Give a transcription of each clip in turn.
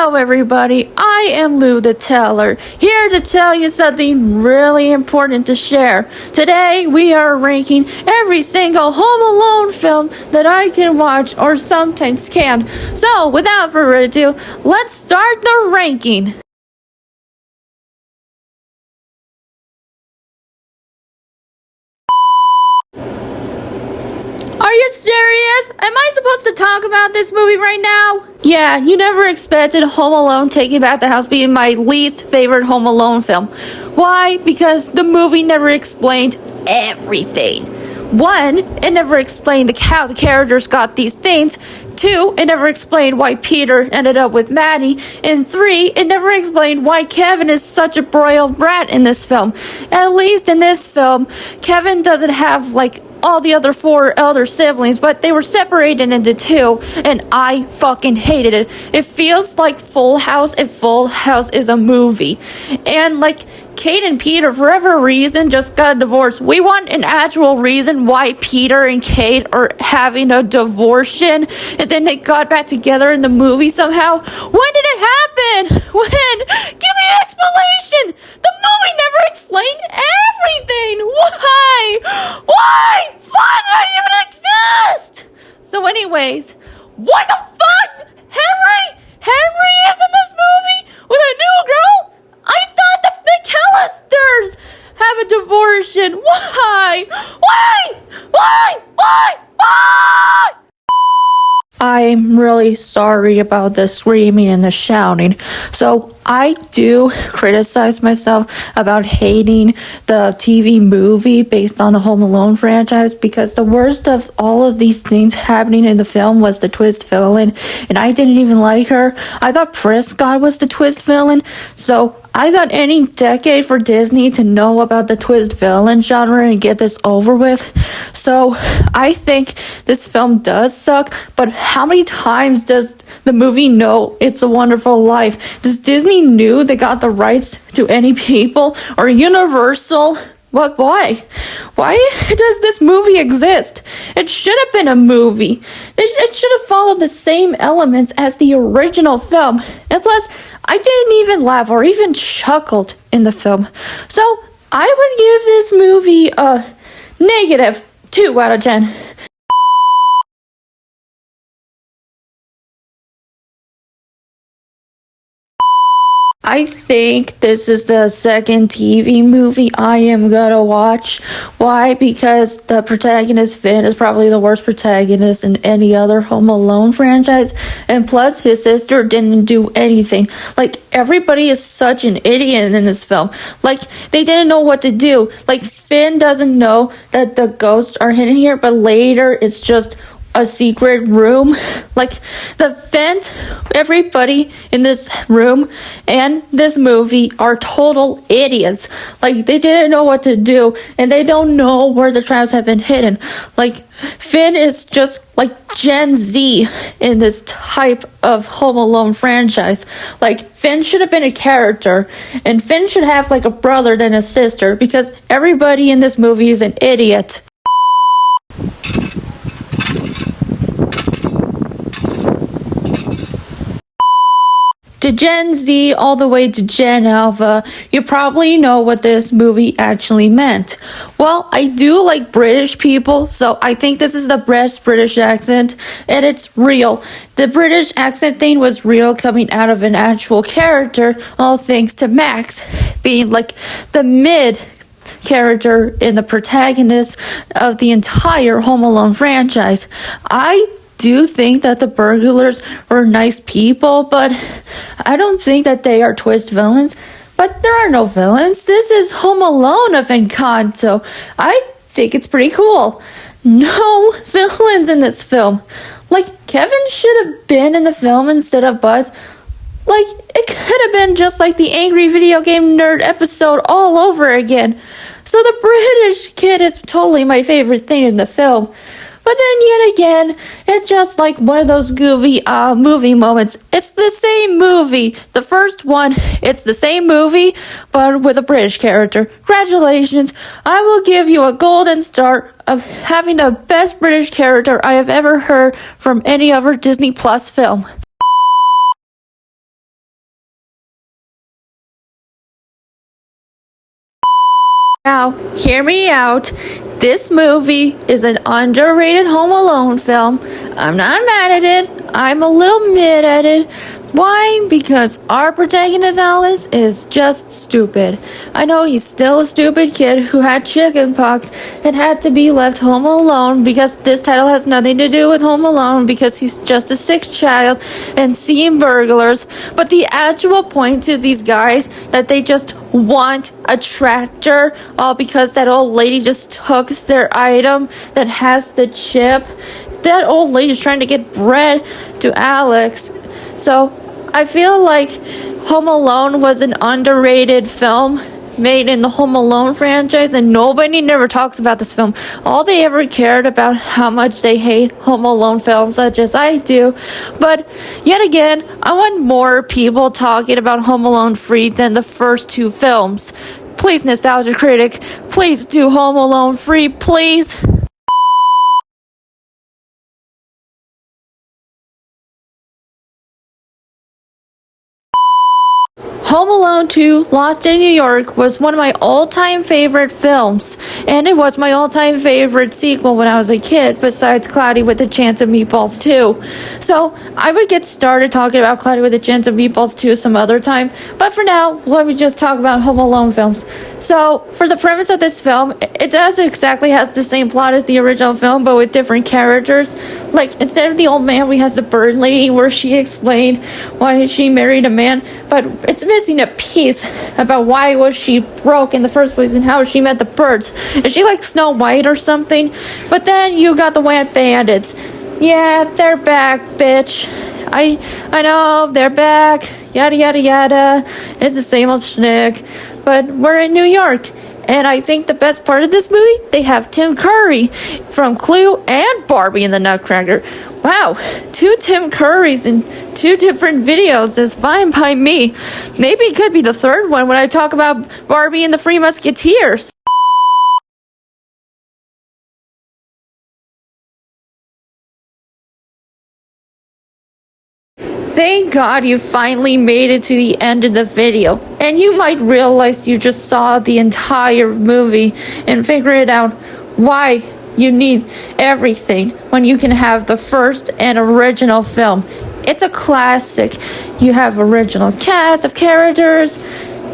Hello everybody, I am Lou the Teller, here to tell you something really important to share. Today we are ranking every single Home Alone film that I can watch or sometimes can. So without further ado, let's start the ranking. Are you serious? Am I supposed to talk about this movie right now? Yeah, you never expected Home Alone Taking Back the House being my least favorite Home Alone film. Why? Because the movie never explained everything. One, it never explained how the characters got these things. Two, it never explained why Peter ended up with Maddie. And three, it never explained why Kevin is such a broiled brat in this film. At least in this film, Kevin doesn't have all the other four elder siblings, but they were separated into two, and I fucking hated it. It feels like Full House if Full House is a movie. And Kate and Peter, for whatever reason, just got a divorce. We want an actual reason why Peter and Kate are having a divorce, and then they got back together in the movie somehow. When did it happen? When? Give me an explanation! The movie never explained everything! Why? Why? Why did I even exist? So anyways, what the fuck? Henry is in this movie with a new girl? I thought the McAllisters have a divorce. Why? I'm really sorry about the screaming and the shouting. So I do criticize myself about hating the TV movie based on the Home Alone franchise, because the worst of all of these things happening in the film was the twist villain, and I didn't even like her. I thought Prescott was the twist villain, so I thought any decade for Disney to know about the twist villain genre and get this over with. So I think this film does suck, but how many times does the movie know It's a Wonderful Life? Does Disney knew they got the rights to any people, or Universal? But why? Why does this movie exist? It should have been a movie. It should have followed the same elements as the original film. And plus, I didn't even laugh or even chuckled in the film. So I would give this movie a negative 2 out of 10. I think this is the second TV movie I am gonna watch. Why? Because the protagonist, Finn, is probably the worst protagonist in any other Home Alone franchise. And plus, his sister didn't do anything. Everybody is such an idiot in this film. They didn't know what to do. Finn doesn't know that the ghosts are hidden here, but later it's just a secret room. The vent, everybody in this room and this movie are total idiots. They didn't know what to do, and they don't know where the traps have been hidden. Finn is just Gen Z in this type of Home Alone franchise. Finn should have been a character, and Finn should have a brother than a sister, because everybody in this movie is an idiot. To Gen Z all the way to Gen Alpha, you probably know what this movie actually meant. Well, I do like British people, so I think this is the best British accent, and it's real. The British accent thing was real, coming out of an actual character, all thanks to Max being the mid character and the protagonist of the entire Home Alone franchise. I do think that the burglars were nice people, but I don't think that they are twist villains. But there are no villains. This is Home Alone of Encanto. I think it's pretty cool. No villains in this film. Kevin should have been in the film instead of Buzz. It could have been just the Angry Video Game Nerd episode all over again. So the British kid is totally my favorite thing in the film. But then yet again, it's just one of those goofy movie moments. It's the same movie. The first one, it's the same movie, but with a British character. Congratulations. I will give you a golden star of having the best British character I have ever heard from any other Disney Plus film. Now, hear me out. This movie is an underrated Home Alone film. I'm not mad at it. I'm a little mad at it. Why? Because our protagonist Alice is just stupid. I know he's still a stupid kid who had chicken pox and had to be left home alone because this title has nothing to do with Home Alone because he's just a sick child and seeing burglars. But the actual point to these guys that they just want a tractor all because that old lady just took their item that has the chip. That old lady's trying to get bread to Alex. So I feel like Home Alone was an underrated film made in the Home Alone franchise, and nobody never talks about this film. All they ever cared about how much they hate Home Alone films, such as I do. But yet again, I want more people talking about Home Alone 3 than the first two films. Please, Nostalgia Critic, please do Home Alone 3, please. Home Alone 2 Lost in New York was one of my all-time favorite films, and it was my all-time favorite sequel when I was a kid, besides Cloudy with a Chance of Meatballs 2. So, I would get started talking about Cloudy with a Chance of Meatballs 2 some other time, but for now, let me just talk about Home Alone films. So, for the premise of this film, it does exactly have the same plot as the original film, but with different characters. Like, instead of the old man, we have the bird lady, where she explained why she married a man, but it's missing a piece about why was she broke in the first place and how she met the birds. Is she like Snow White or something? But then you got the Wet Bandits. Yeah, they're back, bitch. I know, they're back. Yada yada yada. It's the same old schnick. But we're in New York. And I think the best part of this movie, they have Tim Curry from Clue and Barbie in the Nutcracker. Wow, 2 Tim Currys in 2 different videos is fine by me. Maybe it could be the third one when I talk about Barbie and the Three Musketeers. Thank God you finally made it to the end of the video, and you might realize you just saw the entire movie and figured out why you need everything when you can have the first and original film. It's a classic. You have original cast of characters,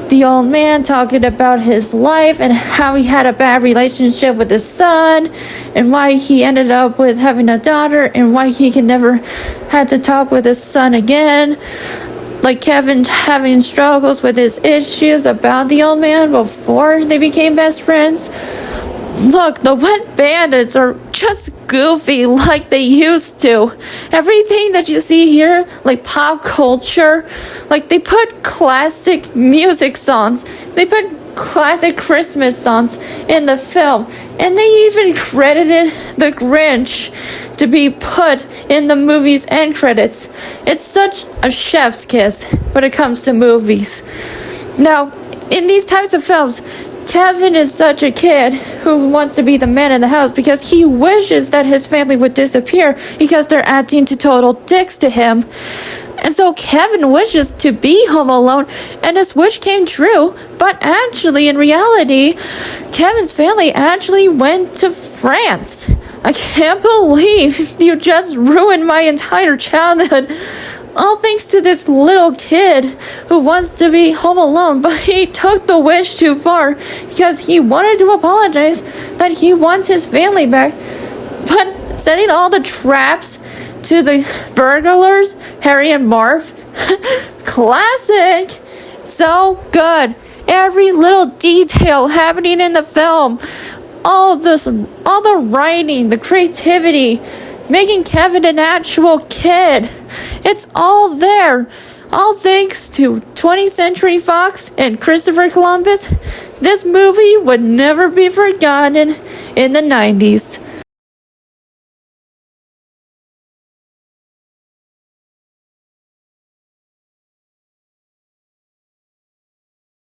the old man talking about his life and how he had a bad relationship with his son and why he ended up with having a daughter and why he can never had to talk with his son again. Like Kevin having struggles with his issues about the old man before they became best friends. Look, the Wet Bandits are just goofy like they used to. Everything that you see here, like pop culture, like they put classic music songs, they put classic Christmas songs in the film, and they even credited the Grinch to be put in the movie's end credits. It's such a chef's kiss when it comes to movies. Now, in these types of films, Kevin is such a kid who wants to be the man in the house because he wishes that his family would disappear because they're acting to total dicks to him. And so Kevin wishes to be home alone, and his wish came true. But actually, in reality, Kevin's family actually went to France. I can't believe you just ruined my entire childhood. All thanks to this little kid who wants to be home alone, but he took the wish too far because he wanted to apologize that he wants his family back. But setting all the traps to the burglars, Harry and Marv, classic. So good. Every little detail happening in the film, all the writing, the creativity, making Kevin an actual kid. It's all there. All thanks to 20th Century Fox and Christopher Columbus. This movie would never be forgotten in the 90s.